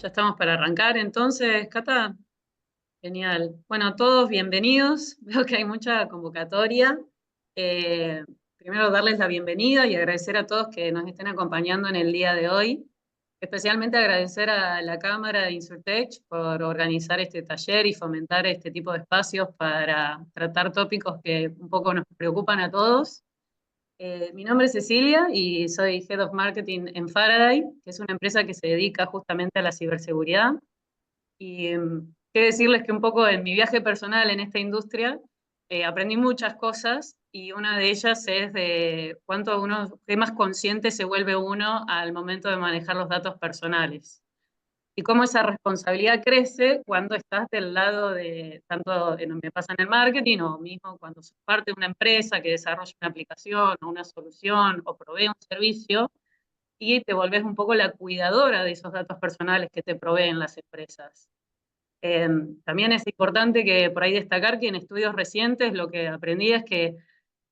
Ya estamos para arrancar entonces, Cata. Genial. Bueno, todos bienvenidos. Veo que hay mucha convocatoria. Eh, Primero darles la bienvenida y agradecer a todos que nos estén acompañando en el día de hoy. Especialmente agradecer a la Cámara de Insurtech por organizar este taller y fomentar este tipo de espacios para tratar tópicos que un poco nos preocupan a todos. Mi nombre es Cecilia y soy Head of Marketing en Faraday, que es una empresa que se dedica justamente a la ciberseguridad. Y qué decirles que un poco en mi viaje personal en esta industria aprendí muchas cosas y una de ellas es de cuánto uno, qué más consciente se vuelve uno al momento de manejar los datos personales. Y cómo esa responsabilidad crece cuando estás del lado de, tanto me pasa en el marketing o mismo cuando sos parte de una empresa que desarrolla una aplicación o una solución o provee un servicio y te volvés un poco la cuidadora de esos datos personales que te proveen las empresas. Eh, También es importante que por ahí destacar que en estudios recientes lo que aprendí es que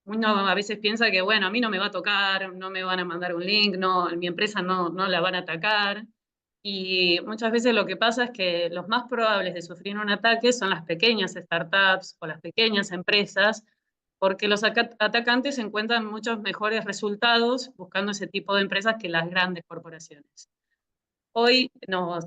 uno a veces piensa que, bueno, a mí no me va a tocar, no me van a mandar un link, no, en mi empresa no la van a atacar. Y muchas veces lo que pasa es que los más probables de sufrir un ataque son las pequeñas startups o las pequeñas empresas, porque los atacantes encuentran muchos mejores resultados buscando ese tipo de empresas que las grandes corporaciones. Hoy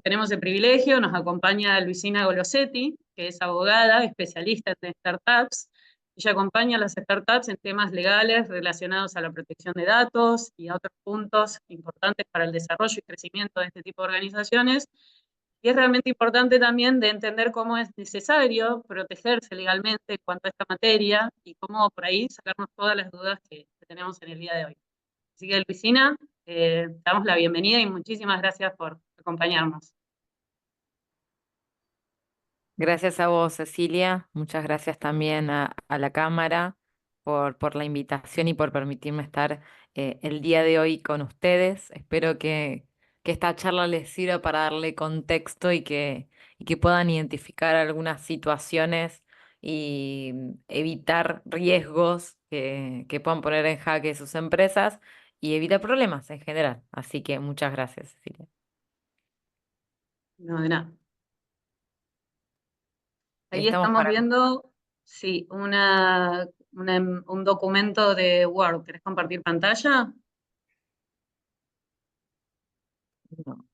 tenemos el privilegio, nos acompaña Luisina Golosetti, que es abogada, especialista en startups. Ella acompaña a las startups en temas legales relacionados a la protección de datos y a otros puntos importantes para el desarrollo y crecimiento de este tipo de organizaciones. Y es realmente importante también de entender cómo es necesario protegerse legalmente en cuanto a esta materia y cómo por ahí sacarnos todas las dudas que tenemos en el día de hoy. Así que, Luisina, te damos la bienvenida y muchísimas gracias por acompañarnos. Gracias a vos, Cecilia. Muchas gracias también a la Cámara por la invitación y por permitirme estar el día de hoy con ustedes. Espero que esta charla les sirva para darle contexto y que puedan identificar algunas situaciones y evitar riesgos que puedan poner en jaque sus empresas y evitar problemas en general. Así que muchas gracias, Cecilia. No, de nada. Ahí Estamos estamos para... viendo, sí, un documento de Word. ¿Querés compartir pantalla? No.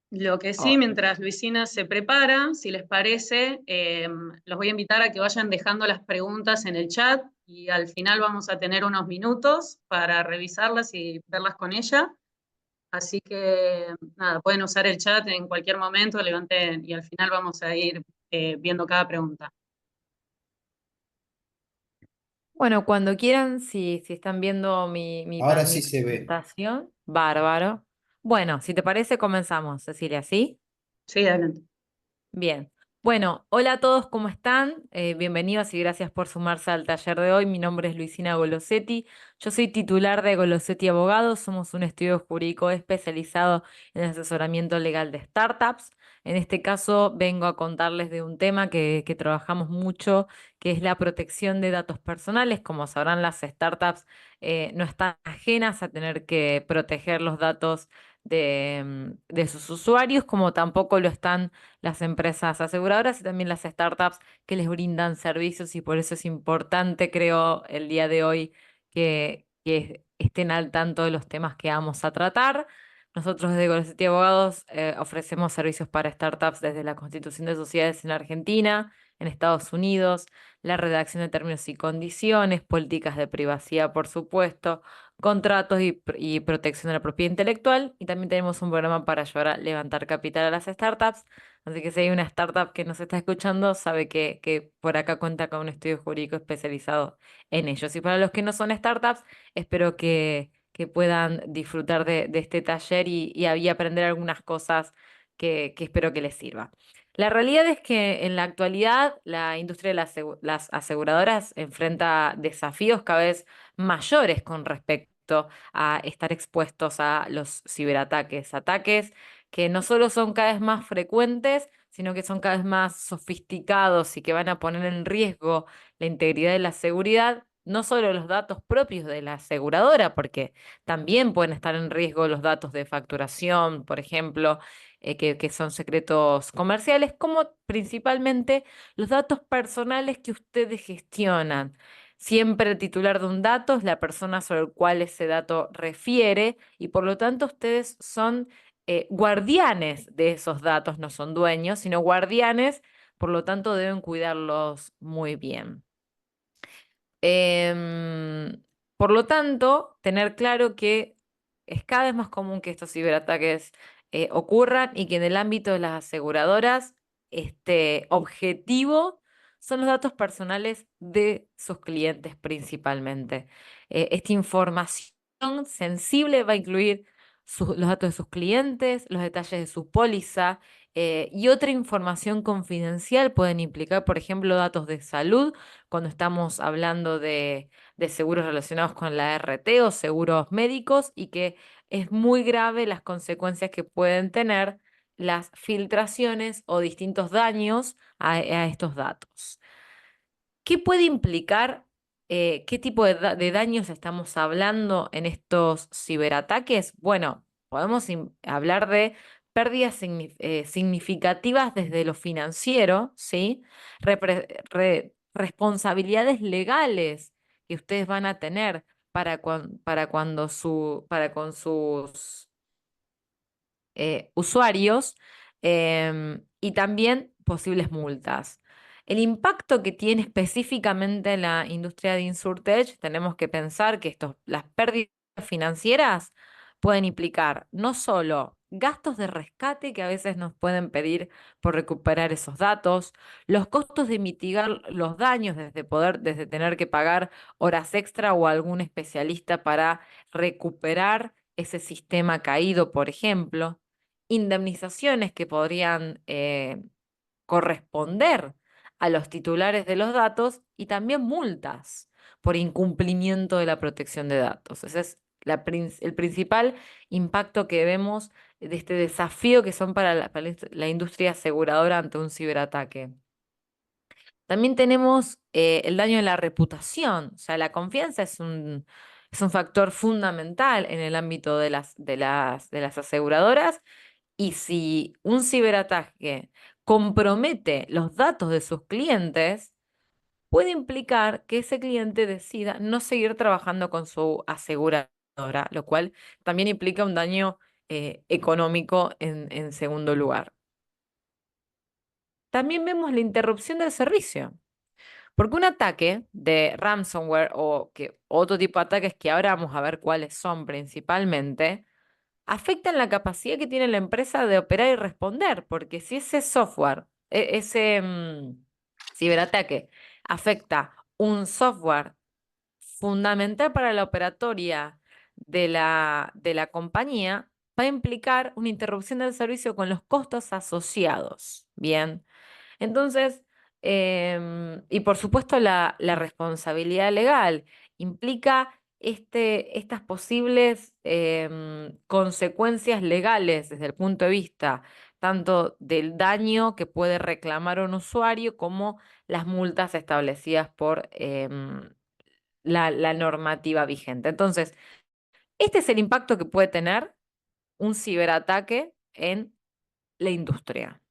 Lo que sí, Oh, mientras Luisina se prepara, si les parece, los voy a invitar a que vayan dejando las preguntas en el chat y al final vamos a tener unos minutos para revisarlas y verlas con ella. Así que nada, pueden usar el chat en cualquier momento, levanten y al final vamos a ir viendo cada pregunta. bueno, cuando quieran, si están viendo Ahora mi sí se ve. presentación, bárbaro. Bueno, si te parece, comenzamos, Cecilia, ¿sí? Sí, adelante. Bien. Bueno, hola a todos, ¿cómo están? Bienvenidos y gracias por sumarse al taller de hoy. Mi nombre es Luisina Golosetti. Yo soy titular de Golosetti Abogados. Somos un estudio jurídico especializado en asesoramiento legal de startups. En este caso, vengo a contarles de un tema que trabajamos mucho, que es la protección de datos personales. Como sabrán, las startups no están ajenas a tener que proteger los datos de sus usuarios, como tampoco lo están las empresas aseguradoras y también las startups que les brindan servicios y por eso es importante, creo, el día de hoy que estén al tanto de los temas que vamos a tratar. Nosotros desde Golosetti Abogados ofrecemos servicios para startups desde la constitución de sociedades en Argentina, en Estados Unidos, la redacción de términos y condiciones, políticas de privacidad, por supuesto, contratos y protección de la propiedad intelectual. Y también tenemos un programa para ayudar a levantar capital a las startups. Así que si hay una startup que nos está escuchando, sabe que por acá cuenta con un estudio jurídico especializado en ellos. Y para los que no son startups, espero que puedan disfrutar de este taller y aprender algunas cosas que espero que les sirva. La realidad es que en la actualidad la industria de las aseguradoras enfrenta desafíos cada vez mayores con respecto a estar expuestos a los ciberataques, ataques que no solo son cada vez más frecuentes, sino que son cada vez más sofisticados y que van a poner en riesgo la integridad de la seguridad no solo los datos propios de la aseguradora, porque también pueden estar en riesgo los datos de facturación, por ejemplo, que son secretos comerciales, como principalmente los datos personales que ustedes gestionan. Siempre el titular de un dato es la persona sobre el cual ese dato refiere y por lo tanto ustedes son guardianes de esos datos, no son dueños, sino guardianes, por lo tanto deben cuidarlos muy bien. Por lo tanto, tener claro que es cada vez más común que estos ciberataques ocurran y que en el ámbito de las aseguradoras, este objetivo son los datos personales de sus clientes principalmente. Esta información sensible va a incluir los datos de sus clientes, los detalles de su póliza y otra información confidencial pueden implicar, por ejemplo, datos de salud cuando estamos hablando de seguros relacionados con la RT o seguros médicos y que es muy grave las consecuencias que pueden tener las filtraciones o distintos daños a estos datos. ¿Qué puede implicar, qué tipo de daños estamos hablando en estos ciberataques? Bueno, podemos hablar de pérdidas significativas desde lo financiero, ¿sí? Responsabilidades legales que ustedes van a tener para con sus usuarios y también posibles multas. El impacto que tiene específicamente la industria de InsurTech, tenemos que pensar que las pérdidas financieras pueden implicar no solo gastos de rescate que a veces nos pueden pedir por recuperar esos datos, los costos de mitigar los daños desde tener que pagar horas extra o algún especialista para recuperar ese sistema caído, por ejemplo, indemnizaciones que podrían corresponder a los titulares de los datos y también multas por incumplimiento de la protección de datos. Ese es el principal impacto que vemos de este desafío que son para la industria aseguradora ante un ciberataque. También tenemos el daño de la reputación, o sea, la confianza es un factor fundamental en el ámbito de las aseguradoras y si un ciberataque compromete los datos de sus clientes, puede implicar que ese cliente decida no seguir trabajando con su aseguradora, lo cual también implica un daño económico en segundo lugar. También vemos la interrupción del servicio, porque un ataque de ransomware o otro tipo de ataques que ahora vamos a ver cuáles son principalmente, afectan la capacidad que tiene la empresa de operar y responder, porque si ese software, ese ciberataque afecta un software fundamental para la operatoria de la compañía, va a implicar una interrupción del servicio con los costos asociados. Bien. Entonces, y por supuesto la responsabilidad legal implica estas posibles consecuencias legales desde el punto de vista tanto del daño que puede reclamar un usuario como las multas establecidas por la normativa vigente. Entonces, este es el impacto que puede tener un ciberataque en la industria.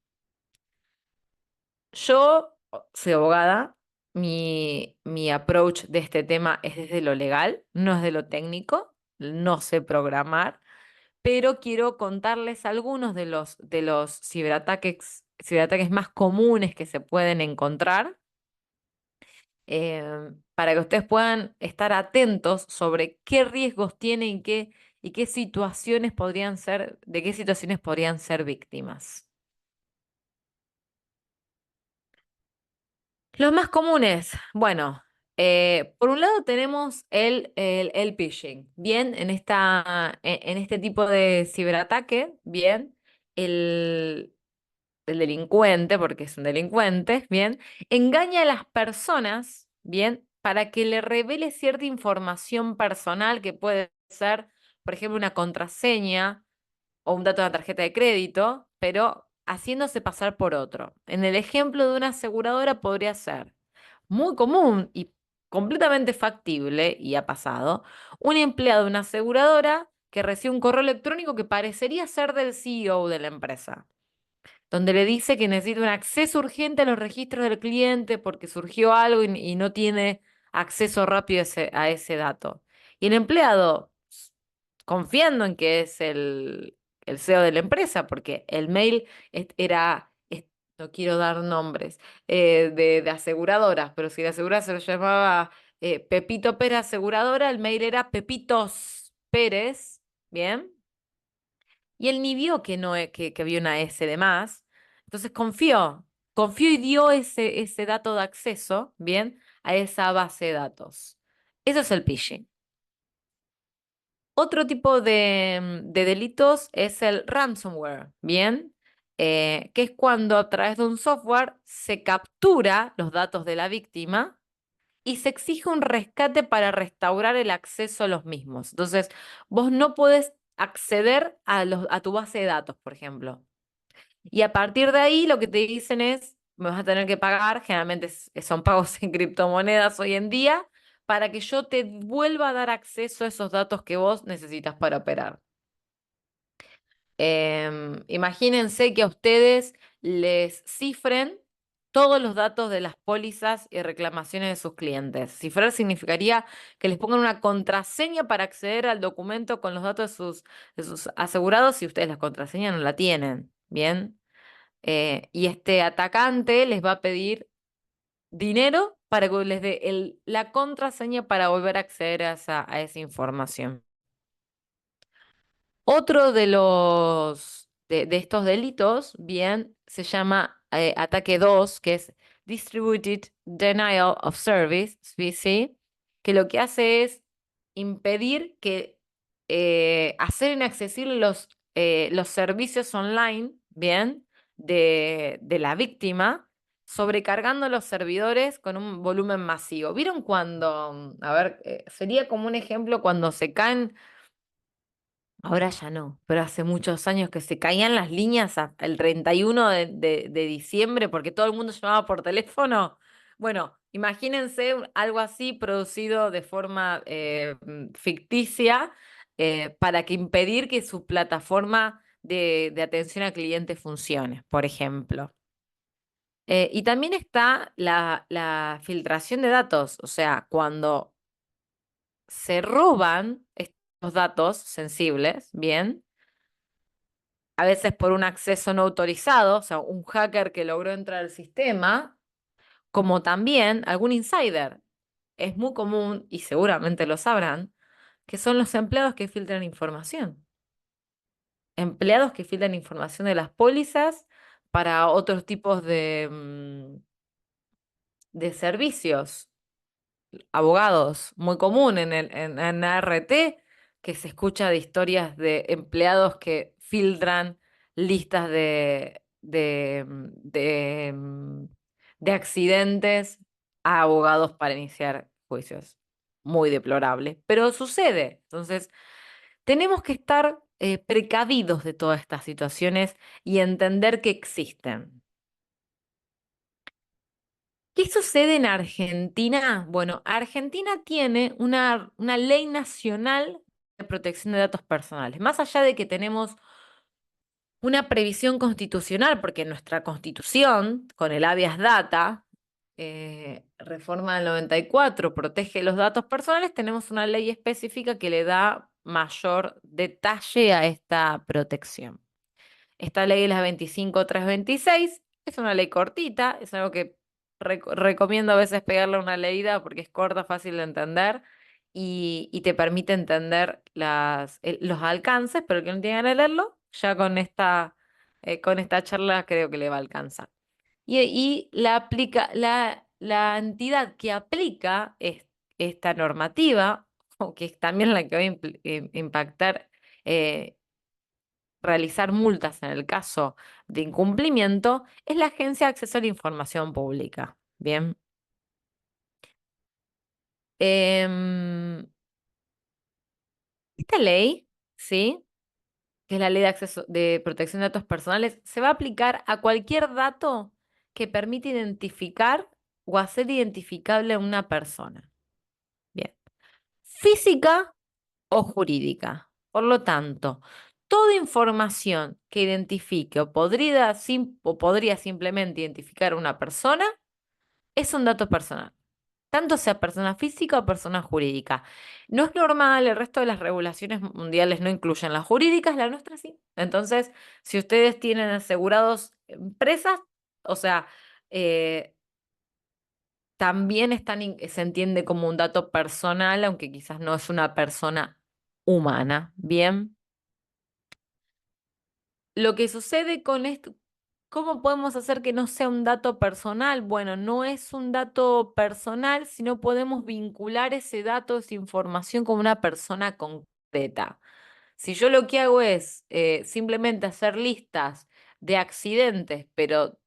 Yo soy abogada, mi approach de este tema es desde lo legal, no es de lo técnico, no sé programar, pero quiero contarles algunos de los ciberataques más comunes que se pueden encontrar para que ustedes puedan estar atentos sobre qué riesgos tienen y qué situaciones podrían ser, de qué situaciones podrían ser víctimas. Los más comunes, bueno, por un lado tenemos el phishing. Bien, en este tipo de ciberataque, bien, el, el delincuente, porque es un delincuente, bien, engaña a las personas, bien, para que le revele cierta información personal que puede ser, por ejemplo, una contraseña o un dato de una tarjeta de crédito, pero haciéndose pasar por otro. En el ejemplo de una aseguradora podría ser muy común y completamente factible, y ha pasado, un empleado de una aseguradora que recibe un correo electrónico que parecería ser del CEO de la empresa, donde le dice que necesita un acceso urgente a los registros del cliente porque surgió algo y no tiene acceso rápido a ese dato. Y el empleado, confiando en que es el CEO de la empresa, porque el mail no quiero dar nombres, de aseguradoras, pero si la aseguradora se lo llamaba Pepito Pérez Aseguradora, el mail era Pepitos Pérez, ¿bien? Y él ni vio que, no, que había una S de más. Entonces confió y dio ese dato de acceso, ¿bien? A esa base de datos. Eso es el phishing. Otro tipo de delitos es el ransomware, ¿bien? Que es cuando a través de un software se captura los datos de la víctima y se exige un rescate para restaurar el acceso a los mismos. Entonces, vos no podés acceder a tu base de datos, por ejemplo. Y a partir de ahí lo que te dicen es, me vas a tener que pagar, generalmente son pagos en criptomonedas hoy en día, para que yo te vuelva a dar acceso a esos datos que vos necesitas para operar. Imagínense que a ustedes les cifren todos los datos de las pólizas y reclamaciones de sus clientes. Cifrar significaría que les pongan una contraseña para acceder al documento con los datos de sus asegurados si ustedes la contraseña no la tienen. ¿Bien? Y este atacante les va a pedir dinero para que les dé la contraseña para volver a acceder a esa información. Otro de estos delitos, bien, se llama ataque 2, que es Distributed Denial of Service, ¿sí? Que lo que hace es impedir que hacer inaccesibles los servicios online, bien, de la víctima, sobrecargando los servidores con un volumen masivo. ¿Vieron cuando, a ver, sería como un ejemplo cuando se caen? Ahora ya no, pero hace muchos años que se caían las líneas el 31 de diciembre porque todo el mundo llamaba por teléfono. Bueno, imagínense algo así producido de forma ficticia para que impedir que su plataforma de atención al cliente funcione, por ejemplo. Y también está la filtración de datos, o sea, cuando se roban estos datos sensibles, ¿bien? A veces por un acceso no autorizado, o sea, un hacker que logró entrar al sistema, como también algún insider. Es muy común, y seguramente lo sabrán, que son los empleados que filtran información. Empleados que filtran información de las pólizas para otros tipos de servicios. Abogados, muy común en ART, que se escucha de historias de empleados que filtran listas de accidentes a abogados para iniciar juicios. Muy deplorable, pero sucede. Entonces, tenemos que estar precavidos de todas estas situaciones y entender que existen. ¿Qué sucede en Argentina? Bueno, Argentina tiene una ley nacional de protección de datos personales. Más allá de que tenemos una previsión constitucional, porque nuestra constitución, con el habeas data, reforma del 94, protege los datos personales, tenemos una ley específica que le da mayor detalle a esta protección. Esta ley es la 25326, es una ley cortita, es algo que recomiendo a veces pegarle una leída porque es corta, fácil de entender y te permite entender los alcances, pero el que no tiene ganas de leerlo, ya con esta charla creo que le va a alcanzar. Y la entidad que aplica esta normativa, o que es también la que va a impactar eh, realizar multas en el caso de incumplimiento es la Agencia de Acceso a la Información Pública. Bien. Em, Esta ley, ¿sí? Que es la Ley de Acceso de Protección de Datos Personales, se va a aplicar a cualquier dato que permite identificar o hacer identificable a una persona. física o jurídica. Por lo tanto, toda información que identifique o podría simplemente identificar a una persona es un dato personal, tanto sea persona física o persona jurídica. No es normal, el resto de las regulaciones mundiales no incluyen las jurídicas, la nuestra sí. Entonces, si ustedes tienen asegurados empresas, o sea, eh, también se entiende como un dato personal, aunque quizás no es una persona humana. Bien, lo que sucede con esto, ¿cómo podemos hacer que no sea un dato personal? Bueno, no es un dato personal, sino podemos vincular ese dato, esa información con una persona concreta. Si yo lo que hago es simplemente hacer listas de accidentes, pero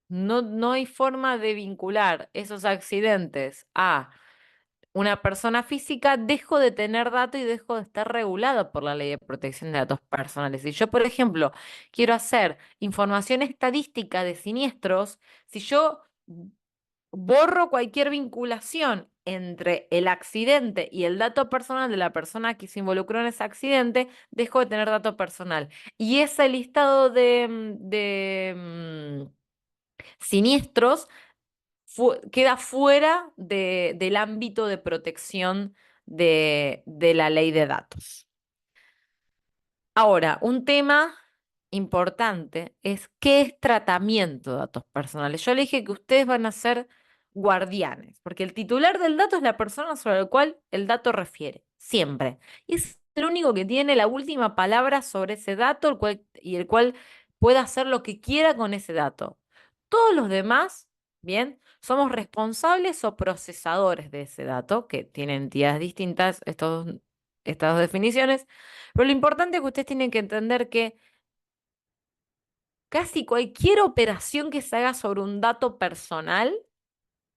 no hay forma de vincular esos accidentes a una persona física, dejo de tener datos y dejo de estar regulado por la ley de protección de datos personales. Si yo, por ejemplo, quiero hacer información estadística de siniestros, si yo borro cualquier vinculación entre el accidente y el dato personal de la persona que se involucró en ese accidente, dejo de tener dato personal. Y ese listado de siniestros queda fuera del ámbito de protección de la ley de datos. Ahora, un tema importante es qué es tratamiento de datos personales. Yo le dije que ustedes van a ser guardianes, porque el titular del dato es la persona sobre la cual el dato refiere, siempre. Y es el único que tiene la última palabra sobre ese dato el cual puede hacer lo que quiera con ese dato. Todos los demás, bien, somos responsables o procesadores de ese dato, que tienen entidades distintas, estas dos definiciones. Pero lo importante es que ustedes tienen que entender que casi cualquier operación que se haga sobre un dato personal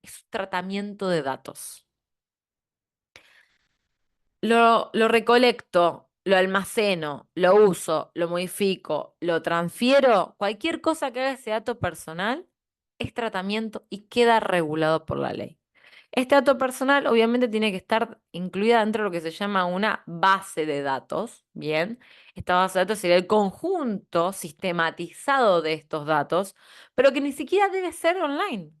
es un tratamiento de datos. Lo recolecto, lo almaceno, lo uso, lo modifico, lo transfiero, cualquier cosa que haga ese dato personal es tratamiento y queda regulado por la ley. Este dato personal obviamente tiene que estar incluida dentro de lo que se llama una base de datos, ¿bien? Esta base de datos sería el conjunto sistematizado de estos datos, pero que ni siquiera debe ser online.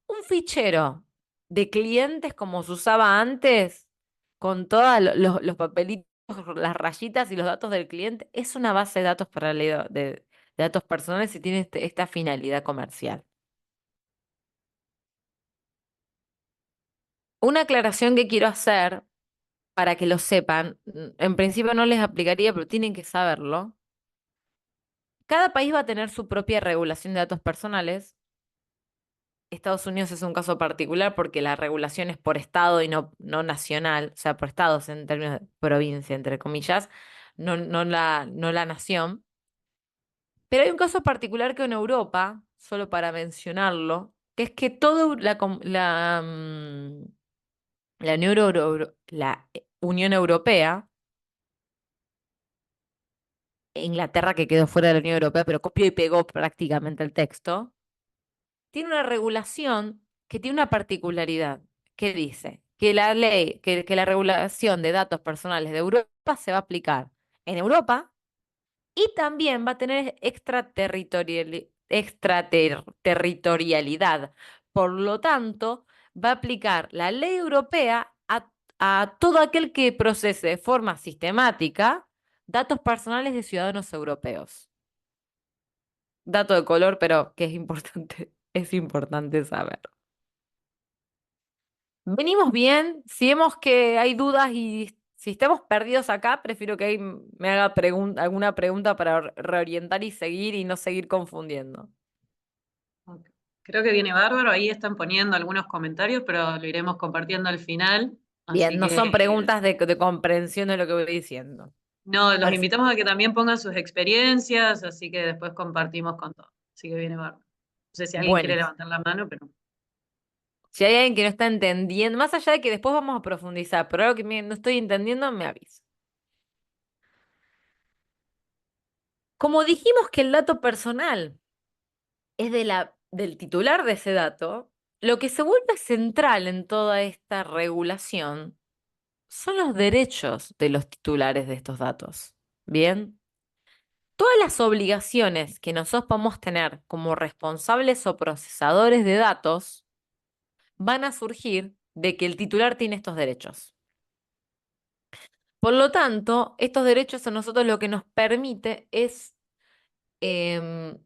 Un fichero de clientes como se usaba antes, con todos los papelitos, las rayitas y los datos del cliente, es una base de datos para la ley de datos personales y tiene esta finalidad comercial. Una aclaración que quiero hacer para que lo sepan, en principio no les aplicaría, pero tienen que saberlo. Cada país va a tener su propia regulación de datos personales. Estados Unidos es un caso particular porque la regulación es por estado y no nacional, o sea, por estados en términos de provincia, entre comillas, no la nación. Pero hay un caso particular que en Europa, solo para mencionarlo, que es que toda la Unión Europea, Inglaterra que quedó fuera de la Unión Europea, pero copió y pegó prácticamente el texto, tiene una regulación que tiene una particularidad, que dice que que la regulación de datos personales de Europa se va a aplicar en Europa y también va a tener extraterritorialidad. Por lo tanto, va a aplicar la ley europea a todo aquel que procese de forma sistemática datos personales de ciudadanos europeos. Dato de color, pero que es importante, es importante saber. Venimos bien, si vemos que hay dudas y si estamos perdidos acá, prefiero que ahí me haga alguna pregunta para reorientar y seguir y no seguir confundiendo. Ok. Creo que viene bárbaro. Ahí están poniendo algunos comentarios, pero lo iremos compartiendo al final. Bien, Así no son que preguntas de comprensión de lo que voy diciendo. no, los Perfecto. invitamos a que también pongan sus experiencias, así que después compartimos con todos. Así que viene bárbaro. No sé si alguien quiere Buenísimo. levantar la mano, pero Si hay alguien que no está entendiendo, más allá de que después vamos a profundizar, pero algo que no estoy entendiendo, me avisa. Como dijimos que el dato personal es del titular de ese dato, lo que se vuelve central en toda esta regulación son los derechos de los titulares de estos datos. Bien, todas las obligaciones que nosotros podemos tener como responsables o procesadores de datos van a surgir de que el titular tiene estos derechos. Por lo tanto, estos derechos a nosotros lo que nos permite es em,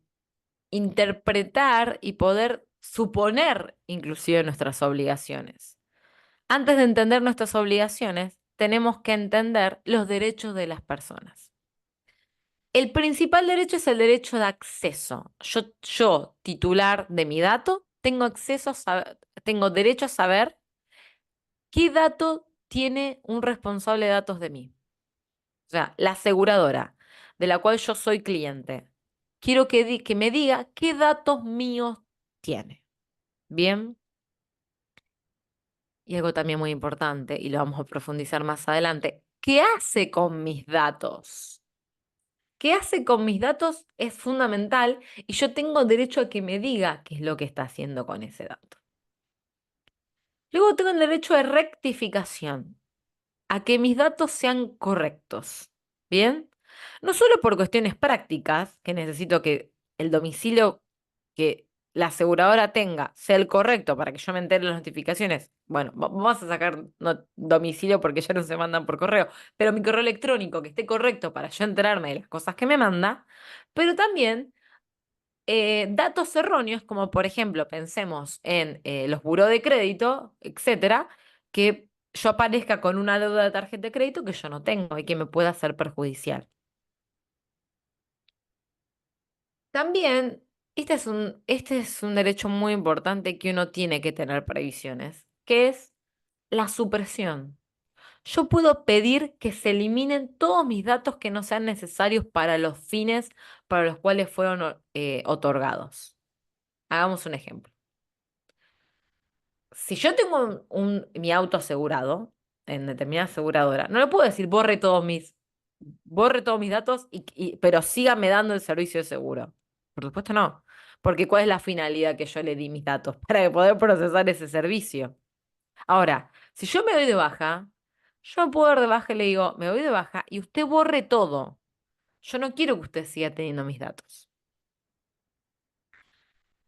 interpretar y poder suponer inclusive nuestras obligaciones. Antes de entender nuestras obligaciones, tenemos que entender los derechos de las personas. El principal derecho es el derecho de acceso. Yo, titular de mi dato, tengo tengo derecho a saber qué dato tiene un responsable de datos de mí. O sea, la aseguradora de la cual yo soy cliente. Quiero que me diga qué datos míos tiene. Bien. Y algo también muy importante, y lo vamos a profundizar más adelante, ¿qué hace con mis datos? ¿Qué hace con mis datos? Es fundamental y yo tengo derecho a que me diga qué es lo que está haciendo con ese dato. Luego tengo el derecho de rectificación, a que mis datos sean correctos. ¿Bien? No solo por cuestiones prácticas, que necesito que el domicilio que la aseguradora tenga sea el correcto para que yo me entere de las notificaciones. Bueno, vamos a sacar domicilio porque ya no se mandan por correo, pero mi correo electrónico que esté correcto para yo enterarme de las cosas que me manda, pero también datos erróneos, como por ejemplo, pensemos en los buró de crédito, etcétera, que yo aparezca con una deuda de tarjeta de crédito que yo no tengo y que me pueda ser perjudicial. También, este es un derecho muy importante que uno tiene que tener previsiones, que es la supresión. Yo puedo pedir que se eliminen todos mis datos que no sean necesarios para los fines para los cuales fueron otorgados. Hagamos un ejemplo. Si yo tengo mi auto asegurado en determinada aseguradora, no le puedo decir borre todos mis datos, pero sígame dando el servicio de seguro. Por supuesto no. Porque ¿cuál es la finalidad que yo le di mis datos? Para poder procesar ese servicio. Ahora, si yo me doy de baja, yo me puedo dar de baja y le digo, me doy de baja y usted borre todo. Yo no quiero que usted siga teniendo mis datos.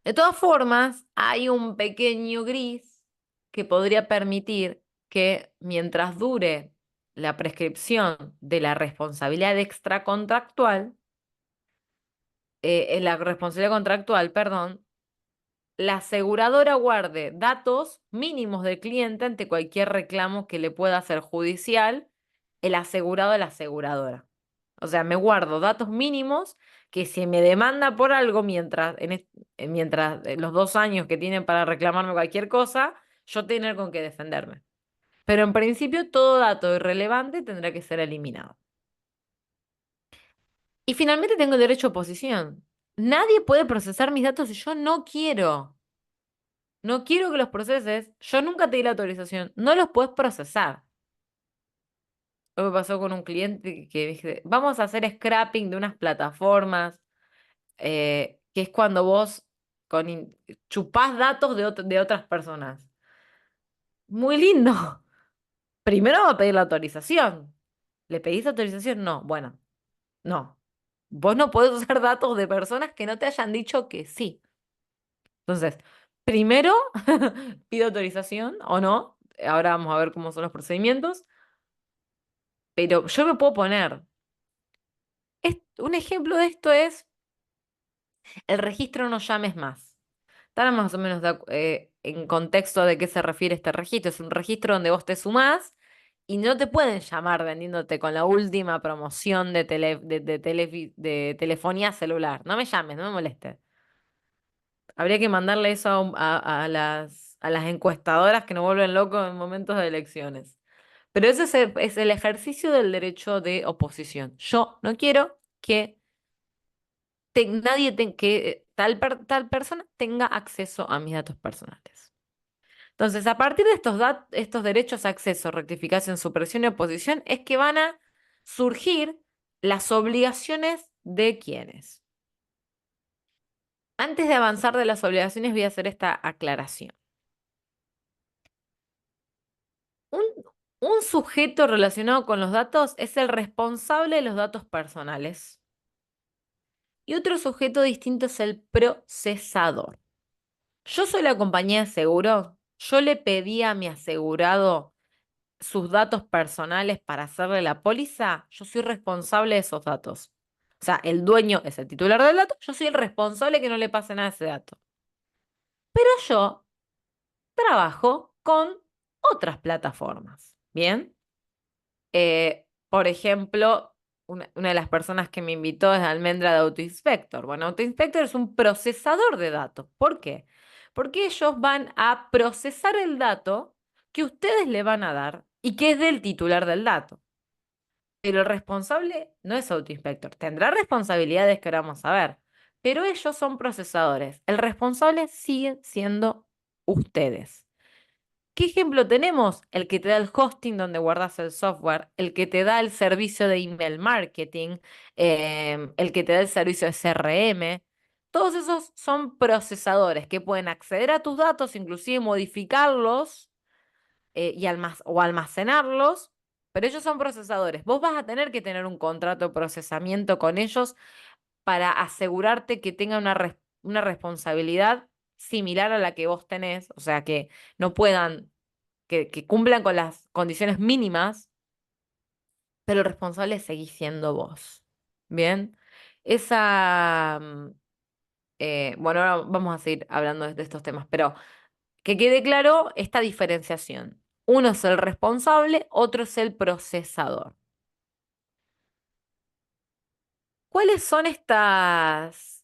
De todas formas, hay un pequeño gris que podría permitir que mientras dure la prescripción de la responsabilidad extracontractual, la responsabilidad contractual, perdón, la aseguradora guarde datos mínimos del cliente ante cualquier reclamo que le pueda hacer judicial el asegurado de la aseguradora. O sea, me guardo datos mínimos que si me demanda por algo mientras los 2 años que tienen para reclamarme cualquier cosa, yo tener con qué defenderme. Pero en principio todo dato irrelevante tendrá que ser eliminado. Y finalmente tengo el derecho a oposición. Nadie puede procesar mis datos si yo no quiero. No quiero que los proceses. Yo nunca te di la autorización. No los puedes procesar. Lo que pasó con un cliente que dije, vamos a hacer scrapping de unas plataformas, que es cuando vos chupás datos de otras personas. Muy lindo. Primero va a pedir la autorización. ¿Le pedís autorización? No. Bueno, no. Vos no podés usar datos de personas que no te hayan dicho que sí. Entonces, primero pido autorización o no. Ahora vamos a ver cómo son los procedimientos. Pero yo me puedo poner. Un ejemplo de esto es el registro No Llames Más. Están más o menos en contexto de qué se refiere este registro. Es un registro donde vos te sumás y no te pueden llamar vendiéndote con la última promoción de telefonía celular. No me llames, no me molestes. Habría que mandarle eso a las encuestadoras que nos vuelven locos en momentos de elecciones. Pero ese es el ejercicio del derecho de oposición. Yo no quiero que que tal persona tenga acceso a mis datos personales. Entonces, a partir de estos derechos a acceso, rectificación, supresión y oposición, es que van a surgir las obligaciones de quienes. Antes de avanzar de las obligaciones, voy a hacer esta aclaración. Un, Un sujeto relacionado con los datos es el responsable de los datos personales. Y otro sujeto distinto es el procesador. Yo soy la compañía de seguro. Yo le pedí a mi asegurado sus datos personales para hacerle la póliza. Yo soy responsable de esos datos. O sea, el dueño es el titular del dato. Yo soy el responsable que no le pase nada a ese dato. Pero yo trabajo con otras plataformas. ¿Bien? Por ejemplo, una de las personas que me invitó es Almendra de AutoInspector. Bueno, AutoInspector es un procesador de datos. ¿Por qué? Porque ellos van a procesar el dato que ustedes le van a dar y que es del titular del dato. Pero el responsable no es AutoInspector. Tendrá responsabilidades que ahora vamos a ver, pero ellos son procesadores. El responsable sigue siendo ustedes. ¿Qué ejemplo tenemos? El que te da el hosting donde guardas el software, el que te da el servicio de email marketing, el que te da el servicio de CRM. Todos esos son procesadores que pueden acceder a tus datos, inclusive modificarlos o almacenarlos, pero ellos son procesadores. Vos vas a tener que tener un contrato de procesamiento con ellos para asegurarte que tengan una responsabilidad similar a la que vos tenés, o sea, que no puedan que cumplan con las condiciones mínimas, pero el responsable seguís siendo vos. ¿Bien? Esa, bueno, ahora vamos a seguir hablando de estos temas, pero que quede claro esta diferenciación. Uno es el responsable, otro es el procesador. ¿Cuáles son estas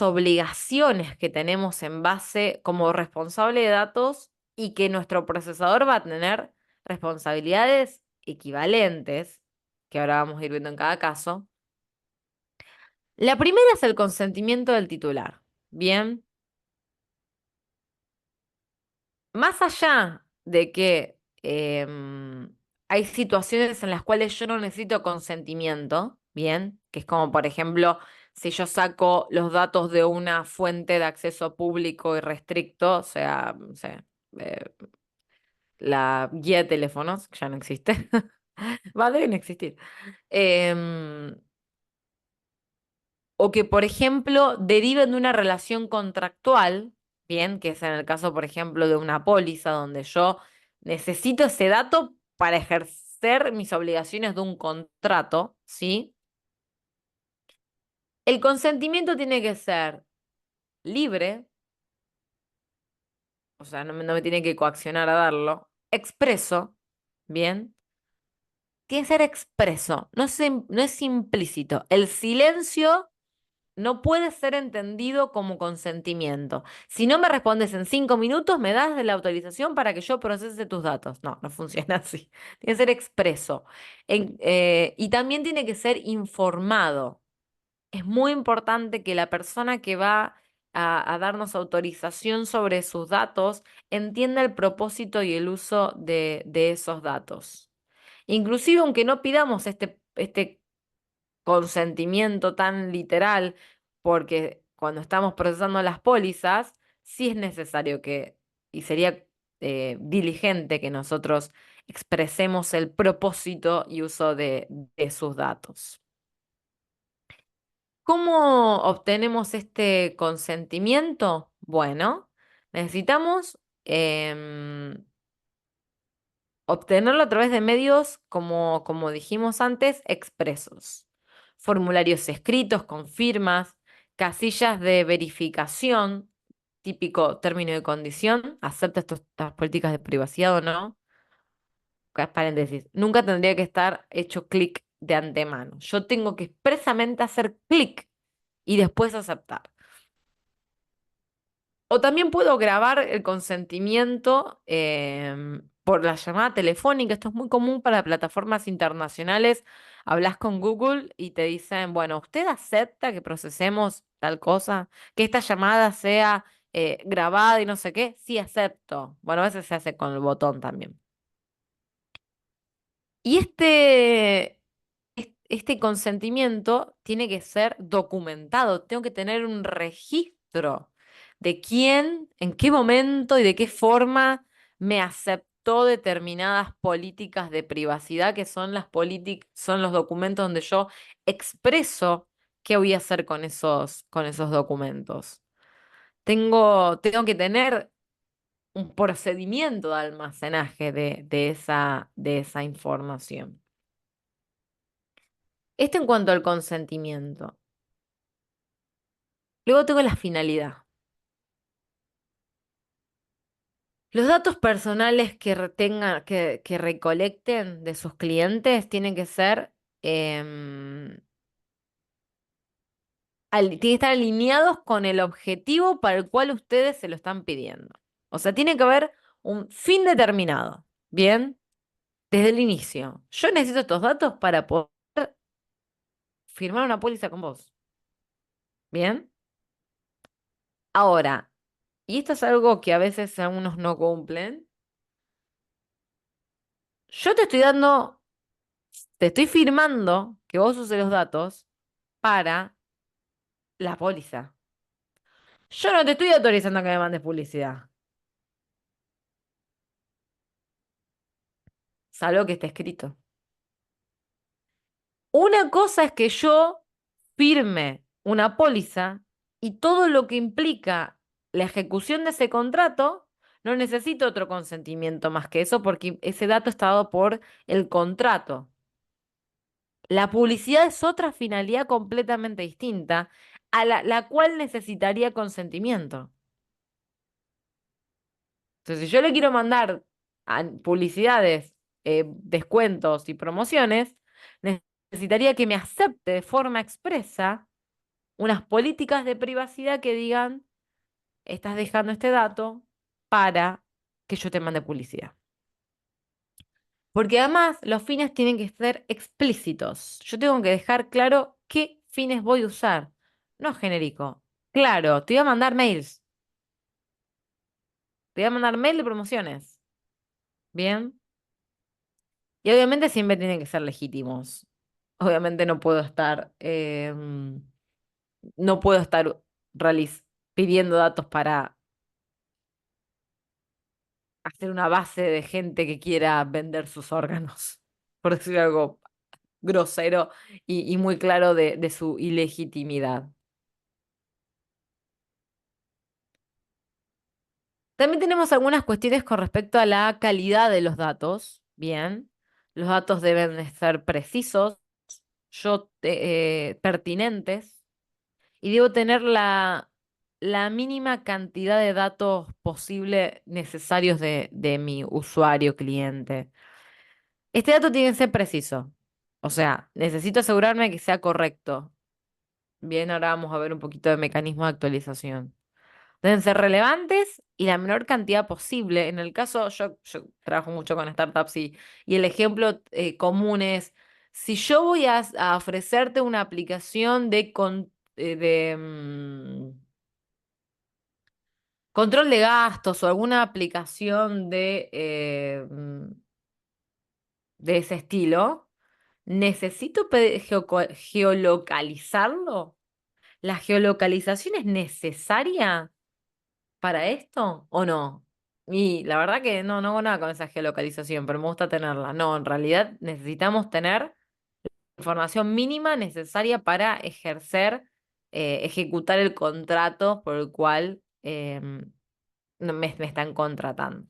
obligaciones que tenemos en base como responsable de datos y que nuestro procesador va a tener responsabilidades equivalentes, que ahora vamos a ir viendo en cada caso? La primera es el consentimiento del titular. Bien, más allá de que hay situaciones en las cuales yo no necesito consentimiento, bien, que es como por ejemplo si yo saco los datos de una fuente de acceso público y restricto, o sea, no sé, eh, la guía de teléfonos, que ya no existe, va, deben existir. Em, o que, por ejemplo, deriven de una relación contractual, bien, que es en el caso, por ejemplo, de una póliza donde yo necesito ese dato para ejercer mis obligaciones de un contrato, ¿sí? El consentimiento tiene que ser libre, o sea, no me tiene que coaccionar a darlo, expreso, bien, tiene que ser expreso, no es implícito. El silencio no puede ser entendido como consentimiento. Si no me respondes en 5 minutos, me das la autorización para que yo procese tus datos. No, no funciona así. Tiene que ser expreso. Y también tiene que ser informado. Es muy importante que la persona que va a darnos autorización sobre sus datos entienda el propósito y el uso de esos datos. Inclusive aunque no pidamos este consentimiento tan literal, porque cuando estamos procesando las pólizas, sí es necesario y sería diligente que nosotros expresemos el propósito y uso de sus datos. ¿Cómo obtenemos este consentimiento? Bueno, necesitamos obtenerlo a través de medios, como dijimos antes, expresos. Formularios escritos con firmas, casillas de verificación, típico término de condición, ¿acepta estas políticas de privacidad o no? Paréntesis, nunca tendría que estar hecho clic de antemano. Yo tengo que expresamente hacer clic y después aceptar. O también puedo grabar el consentimiento por la llamada telefónica. Esto es muy común para plataformas internacionales. Hablas con Google y te dicen, bueno, ¿usted acepta que procesemos tal cosa? Que esta llamada sea grabada y no sé qué. Sí, acepto. Bueno, a veces se hace con el botón también. Y este consentimiento tiene que ser documentado. Tengo que tener un registro de quién, en qué momento y de qué forma me aceptó dictó determinadas políticas de privacidad, que son son los documentos donde yo expreso qué voy a hacer con esos documentos. Tengo que tener un procedimiento de almacenaje de esa información. Esto en cuanto al consentimiento. Luego tengo la finalidad. Los datos personales que que recolecten de sus clientes tienen que ser, tienen que estar alineados con el objetivo para el cual ustedes se lo están pidiendo. O sea, tiene que haber un fin determinado. Bien, desde el inicio. Yo necesito estos datos para poder firmar una póliza con vos. Bien. Ahora, y esto es algo que a veces algunos no cumplen. Yo te estoy firmando que vos uses los datos para la póliza. Yo no te estoy autorizando a que me mandes publicidad, salvo que esté escrito. Una cosa es que yo firme una póliza y todo lo que implica la ejecución de ese contrato, no necesito otro consentimiento más que eso porque ese dato está dado por el contrato. La publicidad es otra finalidad completamente distinta a la cual necesitaría consentimiento. Entonces, si yo le quiero mandar publicidades, descuentos y promociones, necesitaría que me acepte de forma expresa unas políticas de privacidad que digan, estás dejando este dato para que yo te mande publicidad. Porque además los fines tienen que ser explícitos. Yo tengo que dejar claro qué fines voy a usar. No genérico. Claro, te voy a mandar mails. Te voy a mandar mail de promociones. Bien. Y obviamente siempre tienen que ser legítimos. Obviamente no puedo estar pidiendo datos para hacer una base de gente que quiera vender sus órganos, por decir algo grosero y muy claro de su ilegitimidad. También tenemos algunas cuestiones con respecto a la calidad de los datos. Bien, los datos deben de ser precisos, pertinentes, y debo tener la mínima cantidad de datos posible necesarios de mi usuario cliente. Este dato tiene que ser preciso. O sea, necesito asegurarme que sea correcto. Bien, ahora vamos a ver un poquito de mecanismo de actualización. Deben ser relevantes y la menor cantidad posible. En el caso, yo trabajo mucho con startups y el ejemplo común es, si yo voy a ofrecerte una aplicación de control de gastos o alguna aplicación de ese estilo, ¿necesito geolocalizarlo? ¿La geolocalización es necesaria para esto o no? Y la verdad que no hago nada con esa geolocalización, pero me gusta tenerla. No, en realidad necesitamos tener información mínima necesaria para ejecutar el contrato por el cual me están contratando.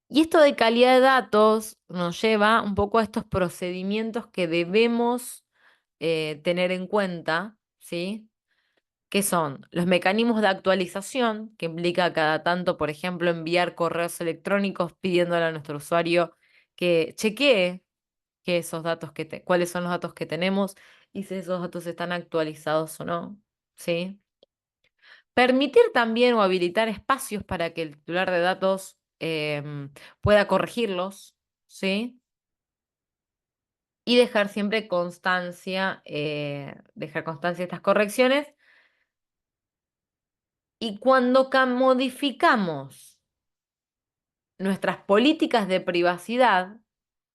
Y esto de calidad de datos nos lleva un poco a estos procedimientos que debemos tener en cuenta, ¿sí? Que son los mecanismos de actualización, que implica cada tanto, por ejemplo, enviar correos electrónicos pidiéndole a nuestro usuario que chequee que esos datos cuáles son los datos que tenemos y si esos datos están actualizados o no, ¿sí? Permitir también o habilitar espacios para que el titular de datos pueda corregirlos, ¿sí? Y dejar constancia de estas correcciones. Y cuando modificamos nuestras políticas de privacidad,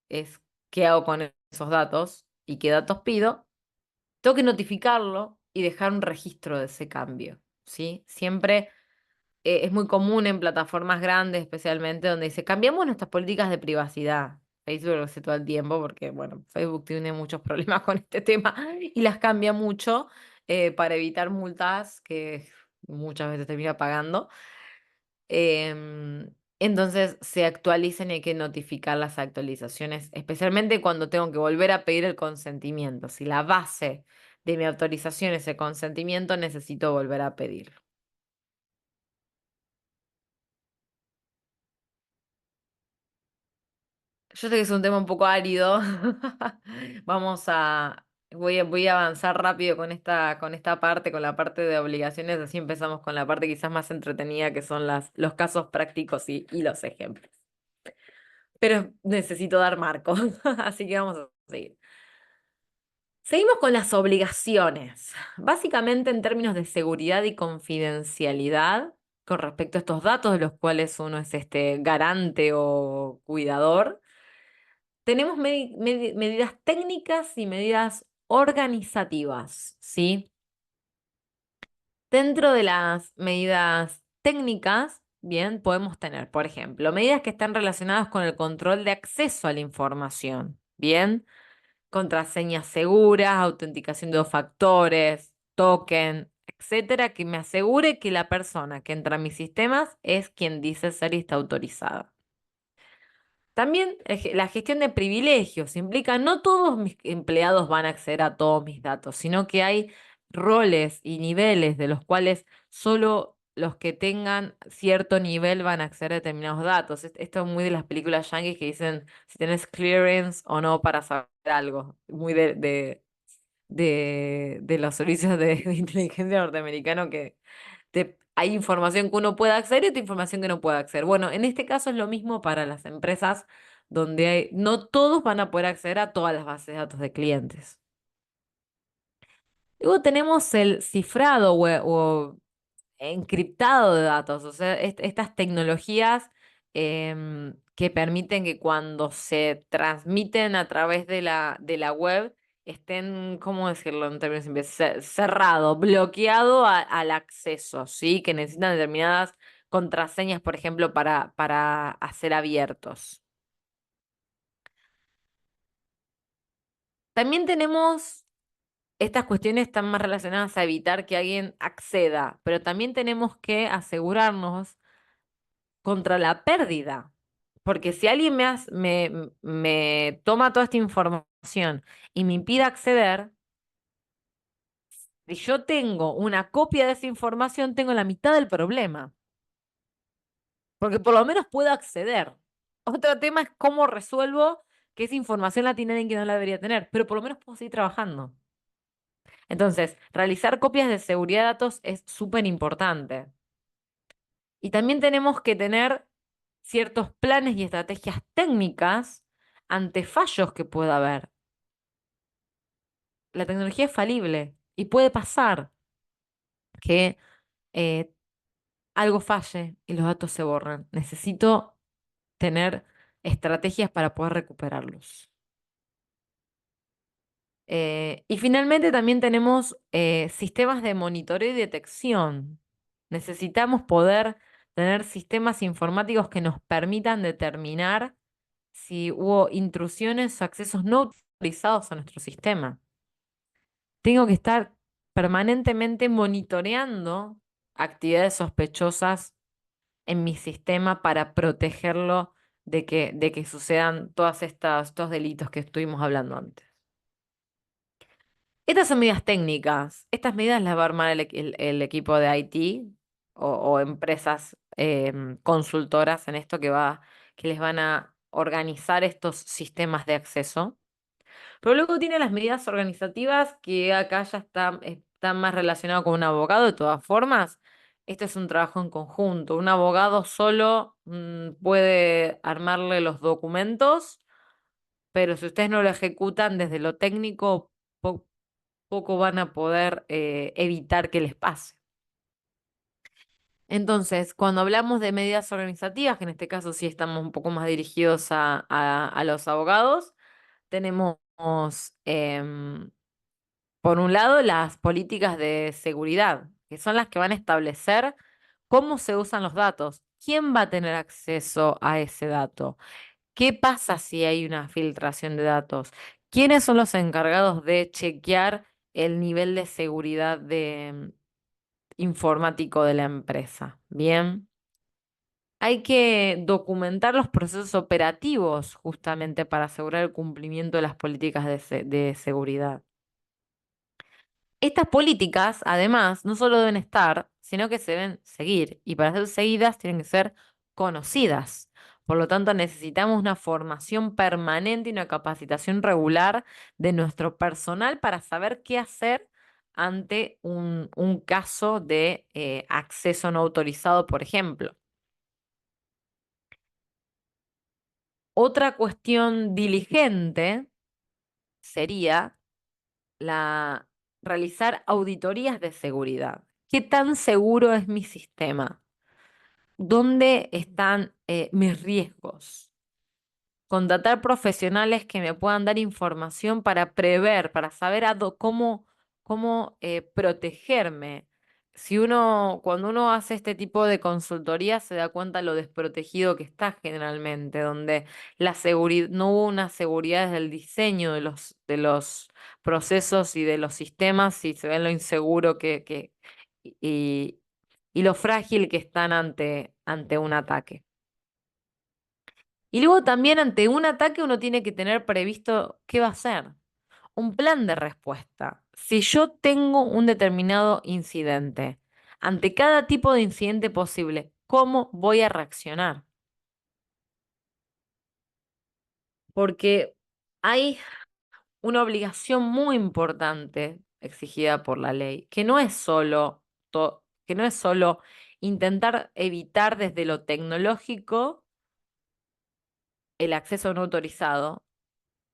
es qué hago con esos datos y qué datos pido, tengo que notificarlo y dejar un registro de ese cambio, ¿sí? Siempre es muy común en plataformas grandes, especialmente, donde dice, cambiamos nuestras políticas de privacidad. Facebook lo hace todo el tiempo porque, bueno, Facebook tiene muchos problemas con este tema y las cambia mucho para evitar multas que muchas veces termina pagando. Entonces se actualizan y hay que notificar las actualizaciones, especialmente cuando tengo que volver a pedir el consentimiento. Si la base de mi autorización es el consentimiento, necesito volver a pedirlo. Yo sé que es un tema un poco árido. Voy a avanzar rápido con esta parte, con la parte de obligaciones, así empezamos con la parte quizás más entretenida, que son los casos prácticos y los ejemplos. Pero necesito dar marco, así que vamos a seguir. Seguimos con las obligaciones. Básicamente en términos de seguridad y confidencialidad con respecto a estos datos de los cuales uno es este garante o cuidador. Tenemos medidas técnicas y medidas organizativas, ¿sí? Dentro de las medidas técnicas, bien, podemos tener, por ejemplo, medidas que están relacionadas con el control de acceso a la información, bien, contraseñas seguras, autenticación de dos factores, token, etcétera, que me asegure que la persona que entra a mis sistemas es quien dice ser y está autorizada. También la gestión de privilegios implica no todos mis empleados van a acceder a todos mis datos, sino que hay roles y niveles de los cuales solo los que tengan cierto nivel van a acceder a determinados datos. Esto es muy de las películas yankees que dicen si tenés clearance o no para saber algo. Muy de los servicios de inteligencia norteamericano que hay información que uno puede acceder y otra información que no puede acceder. Bueno, en este caso es lo mismo para las empresas donde no todos van a poder acceder a todas las bases de datos de clientes. Luego tenemos el cifrado o encriptado de datos, o sea, estas tecnologías que permiten que cuando se transmiten a través de la web estén, ¿cómo decirlo en términos simples? Cerrado, bloqueado al acceso, ¿sí? Que necesitan determinadas contraseñas, por ejemplo, para hacer abiertos. También tenemos estas cuestiones están más relacionadas a evitar que alguien acceda, pero también tenemos que asegurarnos contra la pérdida. Porque si alguien me toma toda esta información y me impide acceder, si yo tengo una copia de esa información, tengo la mitad del problema. Porque por lo menos puedo acceder. Otro tema es cómo resuelvo que esa información la tiene alguien que no la debería tener, pero por lo menos puedo seguir trabajando. Entonces, realizar copias de seguridad de datos es súper importante. Y también tenemos que tener ciertos planes y estrategias técnicas ante fallos que pueda haber. La tecnología es falible y puede pasar que eh, algo falle y los datos se borran. Necesito tener estrategias para poder recuperarlos. Y finalmente también tenemos sistemas de monitoreo y detección. Necesitamos poder tener sistemas informáticos que nos permitan determinar si hubo intrusiones o accesos no autorizados a nuestro sistema. Tengo que estar permanentemente monitoreando actividades sospechosas en mi sistema para protegerlo de que sucedan estos delitos que estuvimos hablando antes. Estas son medidas técnicas. Estas medidas las va a armar el equipo de IT o empresas consultoras en esto que les van a organizar estos sistemas de acceso. Pero luego tiene las medidas organizativas que acá ya están más relacionado con un abogado. De todas formas, este es un trabajo en conjunto. Un abogado solo puede armarle los documentos, pero si ustedes no lo ejecutan desde lo técnico, poco van a poder evitar que les pase. Entonces, cuando hablamos de medidas organizativas, que en este caso sí estamos un poco más dirigidos a los abogados, tenemos, em, por un lado, las políticas de seguridad, que son las que van a establecer ¿Cómo se usan los datos? ¿Quién va a tener acceso a ese dato? ¿Qué pasa si hay una filtración de datos? ¿Quiénes son los encargados de chequear el nivel de seguridad informático de la empresa? Bien. Hay que documentar los procesos operativos justamente para asegurar el cumplimiento de las políticas de seguridad. Estas políticas, además, no solo deben estar, sino que se deben seguir. Y para ser seguidas tienen que ser conocidas. Por lo tanto, necesitamos una formación permanente y una capacitación regular de nuestro personal para saber qué hacer ante un caso de acceso no autorizado, por ejemplo. Otra cuestión diligente sería la realizar auditorías de seguridad. ¿Qué tan seguro es mi sistema? ¿Dónde están mis riesgos? Contratar profesionales que me puedan dar información para prever, para saber cómo protegerme. Cuando uno hace este tipo de consultoría, se da cuenta lo desprotegido que está generalmente, donde no hubo una seguridad desde el diseño de los procesos y de los sistemas, y se ve lo inseguro y, y lo frágil que están ante un ataque. Y luego también ante un ataque uno tiene que tener previsto qué va a hacer, un plan de respuesta. Si yo tengo un determinado incidente, ante cada tipo de incidente posible, ¿cómo voy a reaccionar? Porque hay una obligación muy importante exigida por la ley, que no es solo intentar evitar desde lo tecnológico el acceso no autorizado,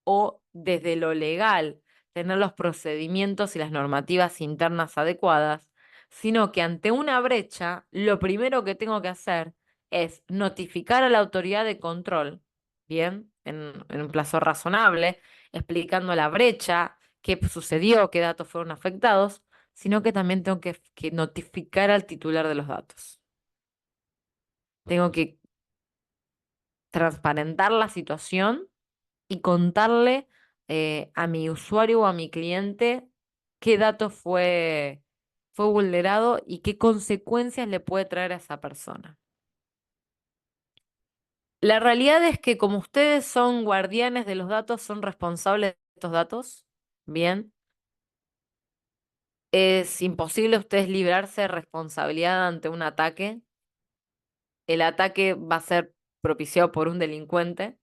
o desde lo legal tener los procedimientos y las normativas internas adecuadas, sino que ante una brecha, lo primero que tengo que hacer es notificar a la autoridad de control, bien, en un plazo razonable, explicando la brecha, qué sucedió, qué datos fueron afectados, sino que también tengo que notificar al titular de los datos. Tengo que transparentar la situación y contarle a mi usuario o a mi cliente qué dato fue vulnerado y qué consecuencias le puede traer a esa persona. La realidad es que como ustedes son guardianes de los datos, son responsables de estos datos, bien, es imposible ustedes librarse de responsabilidad ante un ataque. El ataque va a ser propiciado por un delincuente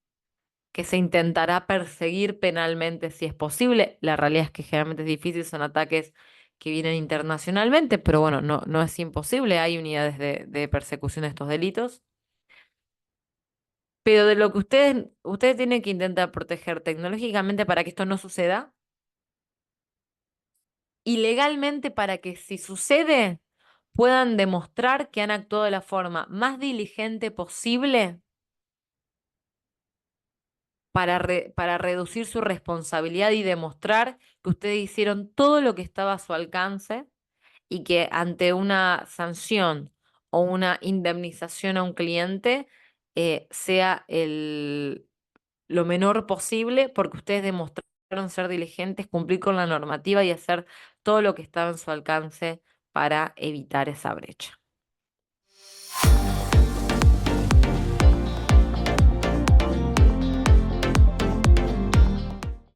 que se intentará perseguir penalmente si es posible. La realidad es que generalmente es difícil, son ataques que vienen internacionalmente, pero bueno, no es imposible, hay unidades de persecución de estos delitos. Pero de lo que ustedes tienen que intentar proteger tecnológicamente para que esto no suceda y legalmente para que si sucede puedan demostrar que han actuado de la forma más diligente posible para reducir su responsabilidad y demostrar que ustedes hicieron todo lo que estaba a su alcance y que ante una sanción o una indemnización a un cliente sea lo menor posible porque ustedes demostraron ser diligentes, cumplir con la normativa y hacer todo lo que estaba en su alcance para evitar esa brecha.